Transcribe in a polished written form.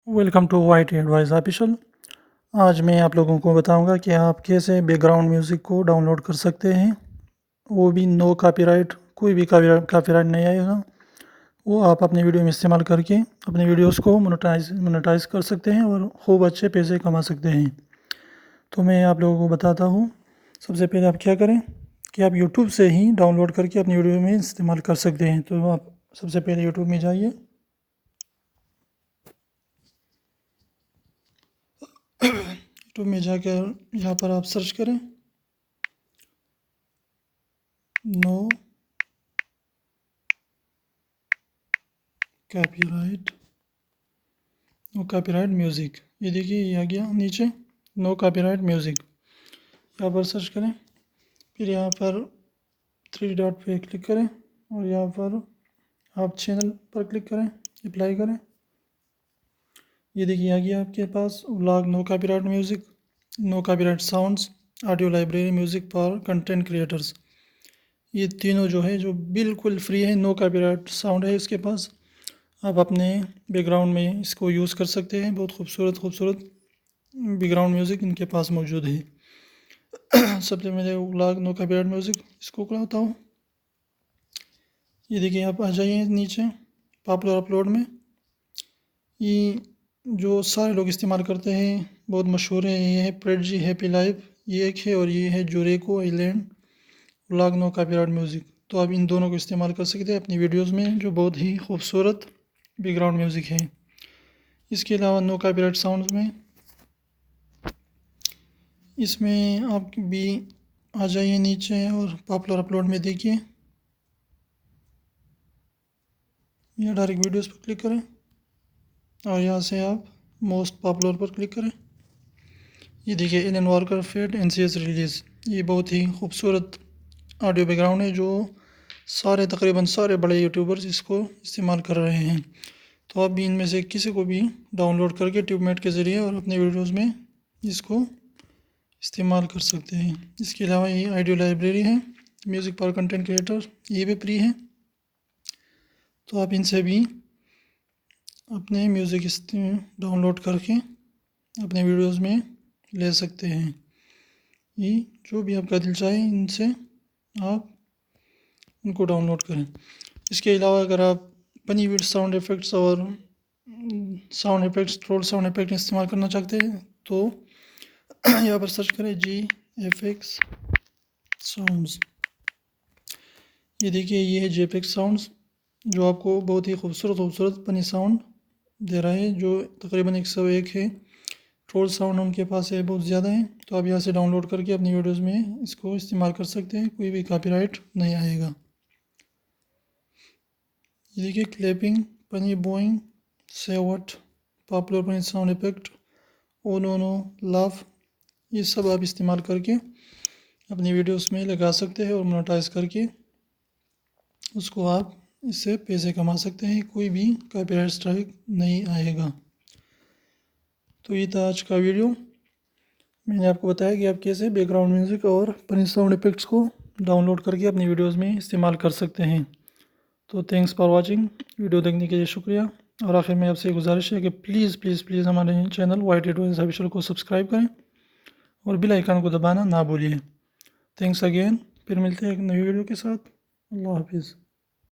Welcome to white advice official. आज मैं आप लोगों को बताऊंगा कि आप कैसे बैकग्राउंड म्यूज़िक को डाउनलोड कर सकते हैं, वो भी नो कॉपीराइट। कोई भी कॉपीराइट नहीं आएगा। वो आप अपने वीडियो में इस्तेमाल करके अपने वीडियोस को मोनेटाइज कर सकते हैं और खूब अच्छे पैसे कमा सकते हैं। तो मैं आप लोगों को बताता हूँ। सबसे पहले आप क्या करें कि आप यूट्यूब से ही डाउनलोड करके अपनी वीडियो में इस्तेमाल कर सकते हैं। तो आप सबसे पहले यूट्यूब में जाइए। यूट्यूब में जाकर यहाँ पर आप सर्च करें नो कॉपीराइट म्यूज़िक। ये देखिए, ये आ गया नीचे नो कॉपीराइट म्यूज़िक। यहाँ पर सर्च करें, फिर यहाँ पर थ्री डॉट पे क्लिक करें और यहाँ पर आप चैनल पर क्लिक करें, अप्लाई करें। ये देखिए, आ गया आपके पास vlog no copyright music, no copyright sounds, audio library music for content creators. ये तीनों जो है जो बिल्कुल फ्री है, नो कॉपीराइट साउंड है इसके पास। आप अपने बैकग्राउंड में इसको यूज़ कर सकते हैं। बहुत खूबसूरत बैकग्राउंड म्यूज़िक इनके पास मौजूद है। सबसे पहले व्लॉग नो कॉपीराइट म्यूज़िक इसको खुलाता हूँ। ये देखिए, आप आ जाइए नीचे पॉपुलर अपलोड में। ये जो सारे लोग इस्तेमाल करते हैं, बहुत मशहूर है। ये है प्रेडजी हैप्पी लाइफ, ये एक है, और ये है जोरेको island vlog no copyright music. तो आप इन दोनों को इस्तेमाल कर सकते हैं अपनी वीडियोज़ में, जो बहुत ही खूबसूरत बैकग्राउंड म्यूज़िक है। इसके अलावा नो कॉपीराइट साउंड्स में इसमें आप भी आ जाइए नीचे और पॉपुलर अपलोड में देखिए। या डायरेक्ट वीडियोस पर क्लिक करें और यहाँ से आप मोस्ट पॉपुलर पर क्लिक करें। ये देखिए, Alan Walker fade NCS release. ये बहुत ही खूबसूरत ऑडियो बैकग्राउंड है, जो तकरीबन सारे बड़े यूट्यूबर्स इसको इस्तेमाल कर रहे हैं। तो आप भी इनमें से किसी को भी डाउनलोड करके ट्यूबमेट के ज़रिए और अपने वीडियोज़ में इसको इस्तेमाल कर सकते हैं। इसके अलावा ये ऑडियो लाइब्रेरी है म्यूज़िक फॉर कंटेंट क्रिएटर, ये भी फ्री है। तो आप इनसे भी अपने म्यूज़िक डाउनलोड करके अपने वीडियोज़ में ले सकते हैं। ये जो भी आपका दिल चाहे, इनसे आप उनको डाउनलोड करें। इसके अलावा अगर आप फनी वीड साउंड इफ़ेक्ट्स और ट्रोल साउंड इफ़ेक्ट इस्तेमाल करना चाहते हैं, तो यहाँ पर सर्च करें GFX साउंड्स। ये देखिए, ये है GFX साउंड्स, जो आपको बहुत ही खूबसूरत फनी साउंड दे रहा है, जो तकरीबन 101 है। ट्रोल साउंड उनके पास है, बहुत ज़्यादा है। तो आप यहाँ से डाउनलोड करके अपनी वीडियोज़ में इसको इस्तेमाल कर सकते हैं, कोई भी कॉपीराइट नहीं आएगा। ये देखिए, clapping, funny boing, say what, popular funny sound effect, oh no laugh, ये सब आप इस्तेमाल करके अपनी वीडियोस में लगा सकते हैं और मोनेटाइज करके उसको आप इससे पैसे कमा सकते हैं। कोई भी कॉपीराइट स्ट्राइक नहीं आएगा। तो ये था आज का वीडियो। मैंने आपको बताया कि आप कैसे बैकग्राउंड म्यूज़िक और फनी साउंड इफेक्ट्स को डाउनलोड करके अपनी वीडियोस में इस्तेमाल कर सकते हैं। तो थैंक्स फॉर वाचिंग। वीडियो देखने के लिए शुक्रिया। और आखिर में आपसे गुजारिश है कि प्लीज़ हमारे चैनल वाइट एडवाइस ऑफिशियल को सब्सक्राइब करें और बेल आइकन को दबाना ना भूलिए। Thanks again. फिर मिलते हैं एक नई वीडियो के साथ। अल्लाह हाफिज़।